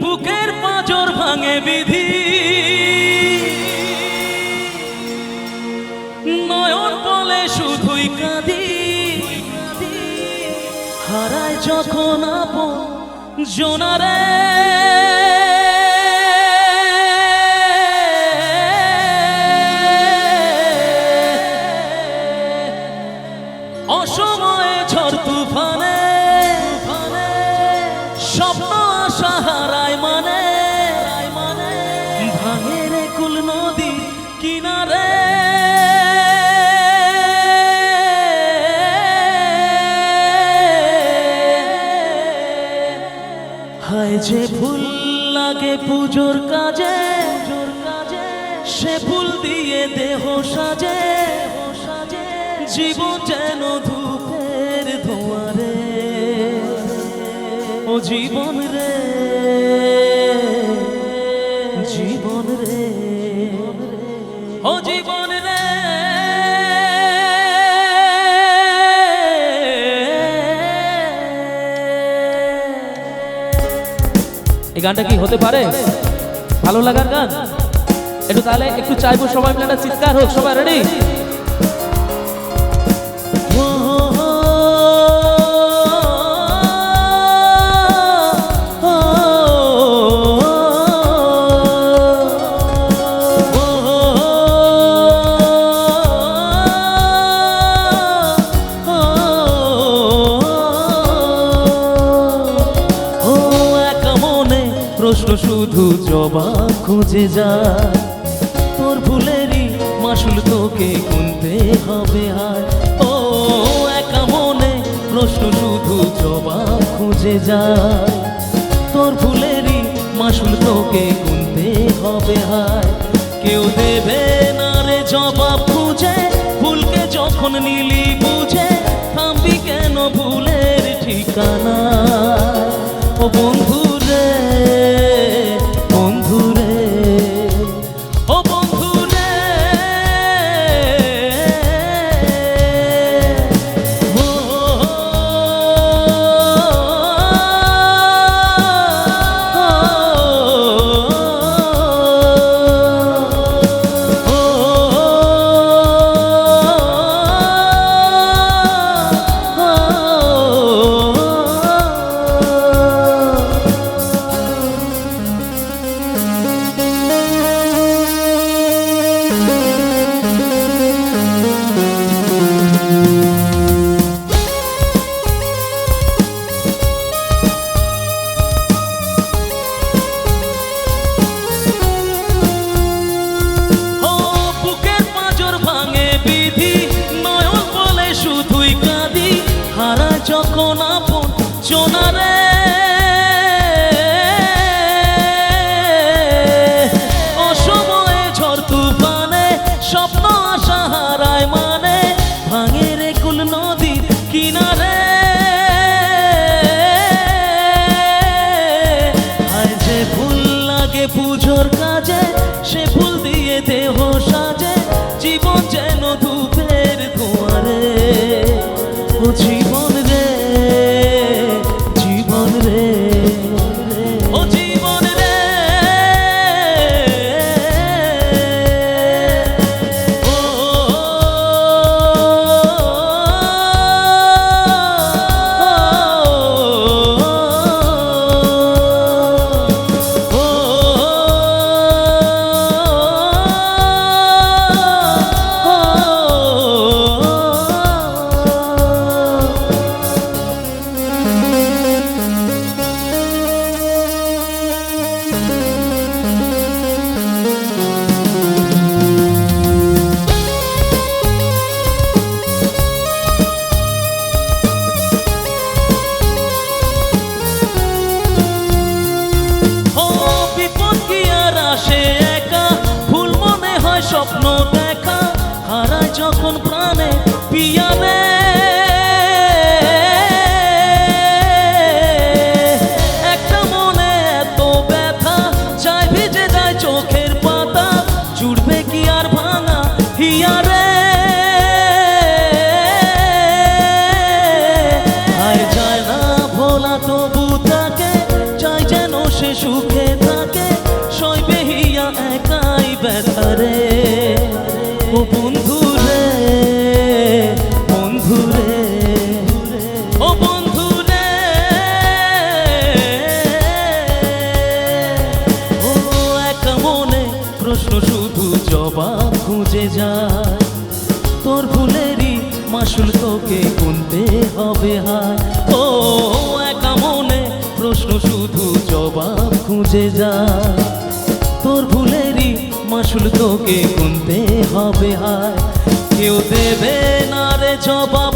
বুকের পাঁজর ভাঙে বিধি, নয়ন বলে শুধুই কাঁদি, হারায় যখন আপন জোনারে অসময়ে ঝড় তুফানে স্বপ্ন আশা হারায় মানে ভাঙে রে কুল নদী কিনারে হায় যে ফুল লাগে পুজোর কাজে সে ফুল দিয়ে দেহ সাজে জীবন যেন ধূপের ধোঁয়ারে ও জীবন রে জীবন রে ও জীবন রে এই গানটা কি হতে পারে ভালো লাগার গান? একটু তাহলে একটু চাইবো সবাই মিলে একটা চিৎকার হোক, সবাই রেডি? প্রশ্ন শুধু জবাব খুঁজে যায়, তোর ভুলেরই মাসুল তোকে গুনতে হবে হায়। ও একা মনে প্রশ্ন শুধু জবাব খুঁজে যায়, তোর ভুলেরই মাসুল তোকে গুনতে হবে হায়। কেউ দেবে না রে জবাব খুঁজে, ভুলকে যখন নিলি বুঝে থামবি কেন ভুলের ঠিকানা? ও বন্ধু রে বন্ধু রে ও বন্ধু রে ও যখন আপন জোনারে অসময়ে ঝড় তুফানে স্বপ্ন আশা হারায় মানে ভাঙে রে কুল নদীর কিনারে। হায় যে ফুল লাগে পুজোর কাজে সে ফুল দিয়ে দেহ সাজে জীবন যেন ধূপের ধোঁয়ারে ও জীবন রে জীবন খুঁজে যায়। তোর ভুলেরই মাসুল তোকে গুনতে হবে হায়। ও একা মনে প্রশ্ন শুধু জবাব খুঁজে যায়। তোর ভুলেরই মাসুল তোকে গুনতে হবে হায়। কেউ দেবে না রে জবাব।